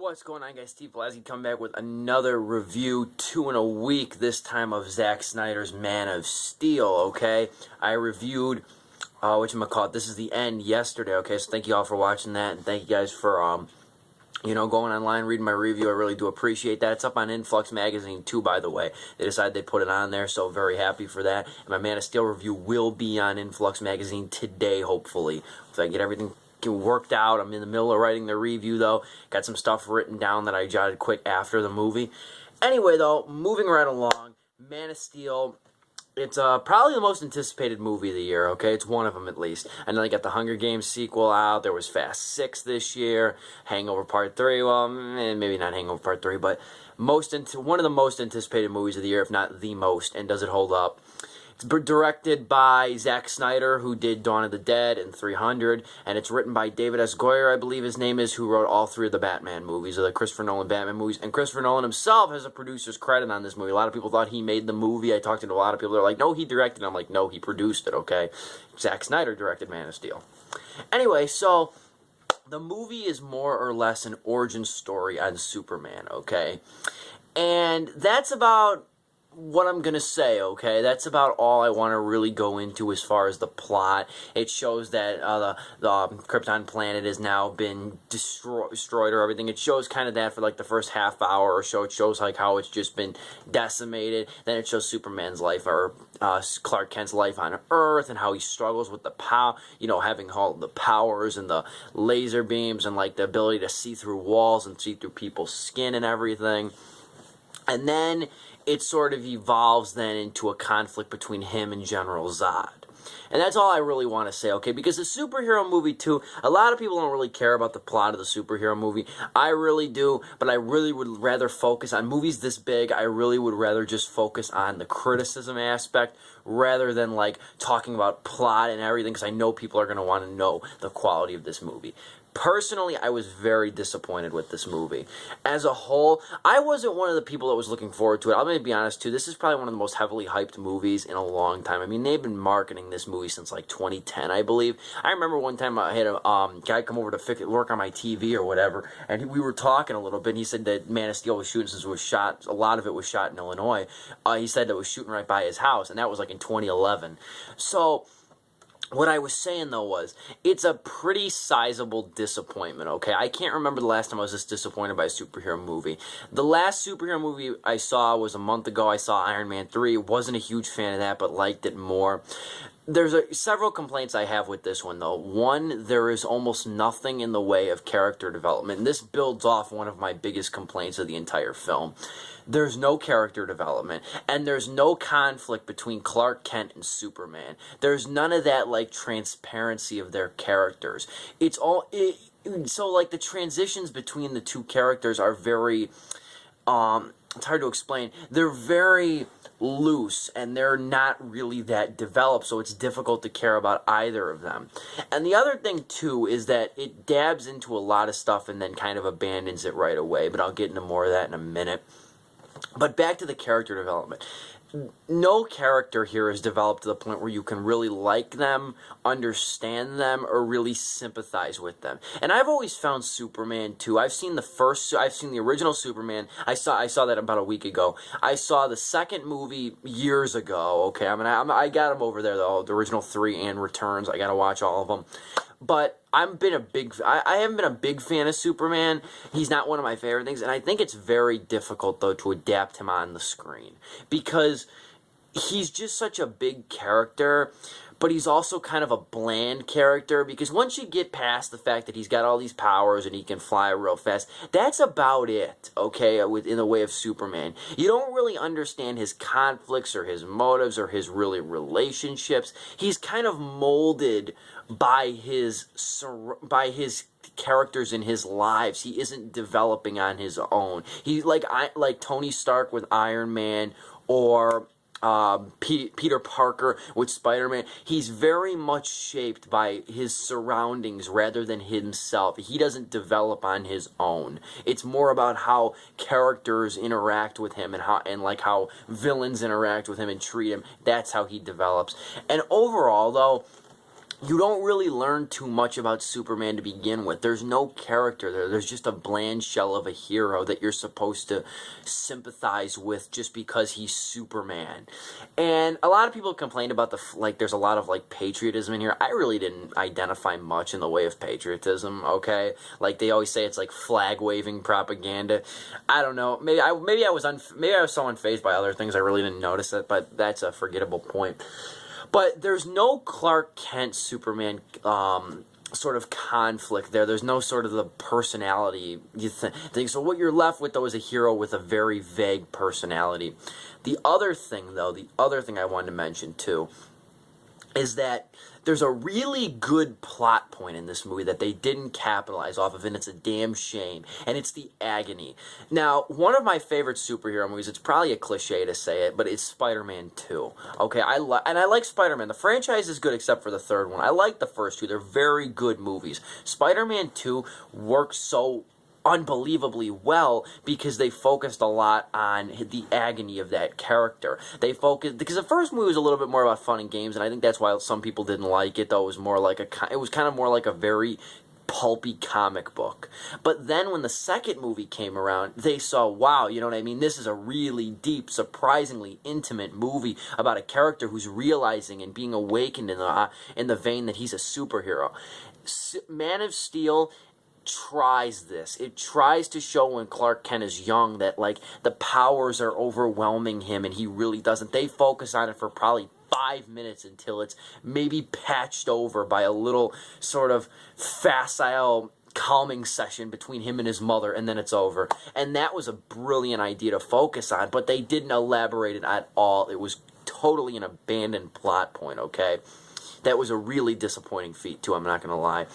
What's going on, guys? Steve Pulaski coming back with another review, 2 in a week, this time of Zack Snyder's Man of Steel, okay? I reviewed, this is the end yesterday, okay? So thank you all for watching that, and thank you guys for, going online, reading my review. I really do appreciate that. It's up on Influx Magazine, too, by the way. They decided they put it on there, so very happy for that. And my Man of Steel review will be on Influx Magazine today, hopefully. If I get everything worked out. I'm in the middle of writing the review, though. Got some stuff written down that I jotted quick after the movie. Anyway, though, moving right along, Man of Steel, it's probably the most anticipated movie of the year, okay? It's one of them, at least. I know they got the Hunger Games sequel out. There was Fast 6 this year. Hangover Part 3, well, maybe not Hangover Part 3, but one of the most anticipated movies of the year, if not the most, and does it hold up? It's directed by Zack Snyder, who did Dawn of the Dead and 300, and it's written by David S. Goyer, I believe his name is, who wrote all 3 of the Batman movies, or the Christopher Nolan Batman movies, and Christopher Nolan himself has a producer's credit on this movie. A lot of people thought he made the movie. I talked to a lot of people, they're like, no, he directed it. I'm like, no, he produced it, okay? Zack Snyder directed Man of Steel. Anyway, so the movie is more or less an origin story on Superman, okay? And that's about what I'm going to say, okay? That's about all I want to really go into as far as the plot. It shows that the Krypton planet has now been destroyed or everything. It shows kind of that for like the first half hour or so. It shows like how it's just been decimated. Then it shows Superman's life, or Clark Kent's life on Earth, and how he struggles with the power, having all the powers and the laser beams and like the ability to see through walls and see through people's skin and everything. And then it sort of evolves then into a conflict between him and General Zod. And that's all I really want to say, okay? Because the superhero movie, too, a lot of people don't really care about the plot of the superhero movie. I really do, but I really would rather focus on movies this big. I really would rather just focus on the criticism aspect rather than, like, talking about plot and everything, because I know people are going to want to know the quality of this movie. Personally, I was very disappointed with this movie. As a whole, I wasn't one of the people that was looking forward to it. I'm going to be honest, too. This is probably one of the most heavily hyped movies in a long time. I mean, they've been marketing this movie since, like, 2010, I believe. I remember one time I had a guy come over to work on my TV or whatever, and we were talking a little bit, and he said that Man of Steel was shooting since it was shot. A lot of it was shot in Illinois. He said it was shooting right by his house, and that was, like, in 2011. So what I was saying, though, was it's a pretty sizable disappointment, okay? I can't remember the last time I was this disappointed by a superhero movie. The last superhero movie I saw was a month ago. I saw Iron Man 3. Wasn't a huge fan of that, but liked it more. There's several complaints I have with this one, though. One, there is almost nothing in the way of character development. And this builds off one of my biggest complaints of the entire film. There's no character development, and there's no conflict between Clark Kent and Superman. There's none of that, like, transparency of their characters. So, like, the transitions between the two characters are very, it's hard to explain. They're very loose, and they're not really that developed, so it's difficult to care about either of them. And the other thing, too, is that it dabs into a lot of stuff and then kind of abandons it right away, but I'll get into more of that in a minute. But back to the character development. No character here is developed to the point where you can really like them, understand them, or really sympathize with them. And I've always found Superman too. I've seen the original Superman. I saw that about a week ago. I saw the second movie years ago. Okay, I got them over there though. The original 3 and Returns. I gotta watch all of them. But I haven't been a big fan of Superman. He's not one of my favorite things, and I think it's very difficult, though, to adapt him on the screen. Because he's just such a big character, but he's also kind of a bland character, because once you get past the fact that he's got all these powers and he can fly real fast, that's about it, okay, in the way of Superman. You don't really understand his conflicts or his motives or his really relationships. He's kind of molded by his characters in his lives. He isn't developing on his own. He's like Tony Stark with Iron Man, or Peter Parker with Spider-Man. He's very much shaped by his surroundings rather than himself. He doesn't develop on his own. It's more about how characters interact with him and how villains interact with him and treat him. That's how he develops. And overall, though, you don't really learn too much about Superman to begin with. There's no character there. There's just a bland shell of a hero that you're supposed to sympathize with just because he's Superman. And a lot of people complain about there's a lot of, patriotism in here. I really didn't identify much in the way of patriotism, okay? Like, they always say it's like flag-waving propaganda. I don't know. Maybe I was so unfazed by other things I really didn't notice it, but that's a forgettable point. But there's no Clark Kent Superman sort of conflict there. There's no sort of the personality thing. So what you're left with, though, is a hero with a very vague personality. The other thing I wanted to mention, too, is that there's a really good plot point in this movie that they didn't capitalize off of, and it's a damn shame, and it's the agony. Now, one of my favorite superhero movies, it's probably a cliche to say it, but it's Spider-Man 2. Okay, I like Spider-Man. The franchise is good except for the third one. I like the first two. They're very good movies. Spider-Man 2 works so unbelievably well because they focused a lot on the agony of that character. They focused because the first movie was a little bit more about fun and games, and I think that's why some people didn't like it. Though it was kind of more like a very pulpy comic book. But then when the second movie came around, they saw, wow, you know what I mean? This is a really deep, surprisingly intimate movie about a character who's realizing and being awakened in the vein that he's a superhero. Man of Steel tries this. It tries to show when Clark Kent is young that, the powers are overwhelming him and he really doesn't. They focus on it for probably 5 minutes until it's maybe patched over by a little sort of facile calming session between him and his mother, and then it's over. And that was a brilliant idea to focus on, but they didn't elaborate it at all. It was totally an abandoned plot point, okay? That was a really disappointing feat, too, I'm not going to lie.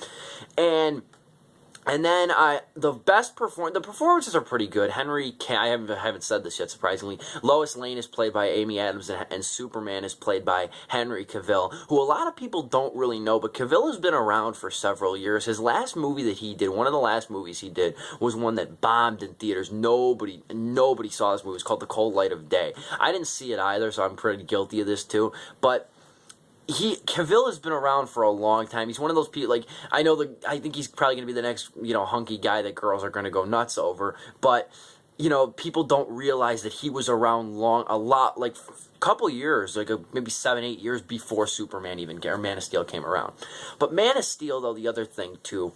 And then the performances are pretty good. I haven't said this yet, surprisingly. Lois Lane is played by Amy Adams, and Superman is played by Henry Cavill, who a lot of people don't really know, but Cavill has been around for several years. His last movie that he did, one of the last movies he did, was one that bombed in theaters. Nobody saw this movie. It was called The Cold Light of Day. I didn't see it either, so I'm pretty guilty of this too, but Cavill has been around for a long time. He's one of those people, I think he's probably going to be the next, hunky guy that girls are going to go nuts over, but, people don't realize that he was around a couple years, maybe 7-8 years before Superman or Man of Steel came around. But Man of Steel, though, the other thing, too,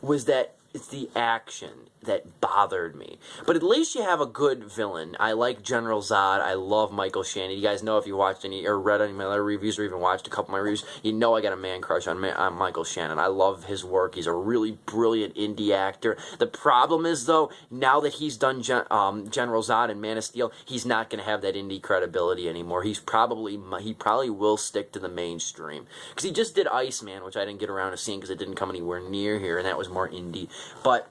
was that it's the action that bothered me. But at least you have a good villain. I like General Zod. I love Michael Shannon. You guys know if you watched any or read any of my other reviews or even watched a couple of my reviews, you know I got a man crush on Michael Shannon. I love his work. He's a really brilliant indie actor. The problem is, though, now that he's done General Zod and Man of Steel, he's not going to have that indie credibility anymore. He probably will stick to the mainstream. Because he just did Iceman, which I didn't get around to seeing because it didn't come anywhere near here, and that was more indie. But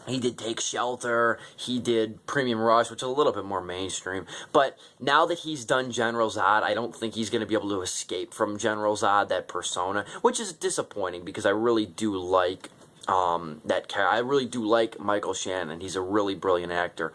he did Take Shelter, he did Premium Rush, which is a little bit more mainstream. But now that he's done General Zod, I don't think he's going to be able to escape from General Zod, that persona, which is disappointing because I really do like that character. I really do like Michael Shannon. He's a really brilliant actor.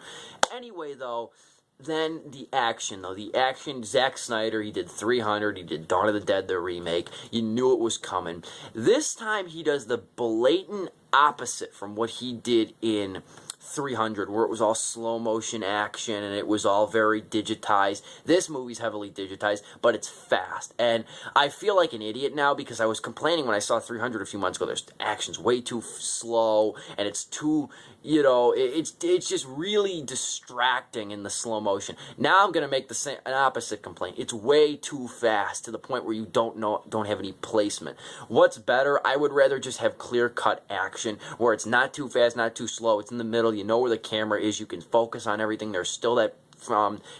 Anyway, though, then the action, Zack Snyder, he did 300, he did Dawn of the Dead, the remake. You knew it was coming. This time he does the blatant opposite from what he did in 300, where it was all slow motion action and it was all very digitized. This movie's heavily digitized, but it's fast. And I feel like an idiot now because I was complaining when I saw 300 a few months ago. There's action's way too slow and it's too, it's just really distracting in the slow motion. Now I'm going to make an opposite complaint. It's way too fast to the point where you don't have any placement. What's better? I would rather just have clear-cut action where it's not too fast, not too slow. It's in the middle. You know where the camera is. You can focus on everything. There's still that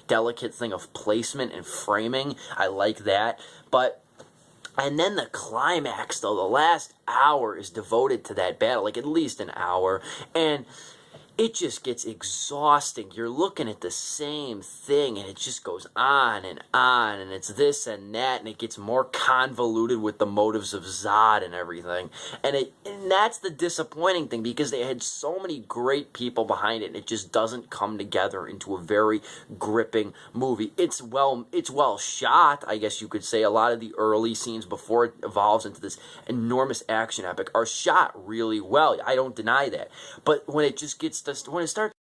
delicate thing of placement and framing. I like that. And then the climax, though, the last hour is devoted to that battle, at least an hour. And it just gets exhausting. You're looking at the same thing, and it just goes on, and it's this and that, and it gets more convoluted with the motives of Zod and everything. And that's the disappointing thing, because they had so many great people behind it, and it just doesn't come together into a very gripping movie. It's well shot, I guess you could say. A lot of the early scenes before it evolves into this enormous action epic are shot really well. I don't deny that. But when it just gets to, when it starts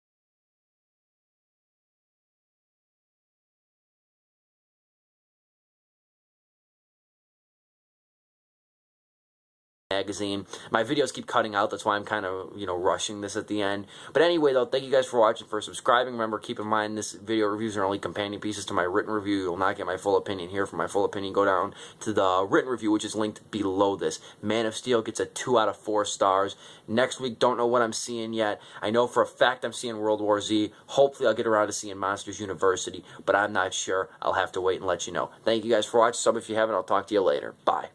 magazine. My videos keep cutting out, that's why I'm kind of, rushing this at the end. But anyway, though, thank you guys for watching, for subscribing. Remember, keep in mind, this video reviews are only companion pieces to my written review. You will not get my full opinion here. For my full opinion, go down to the written review, which is linked below this. Man of Steel gets a 2 out of 4 stars. Next week, don't know what I'm seeing yet. I know for a fact I'm seeing World War Z. Hopefully, I'll get around to seeing Monsters University, but I'm not sure. I'll have to wait and let you know. Thank you guys for watching. Sub if you haven't. I'll talk to you later. Bye.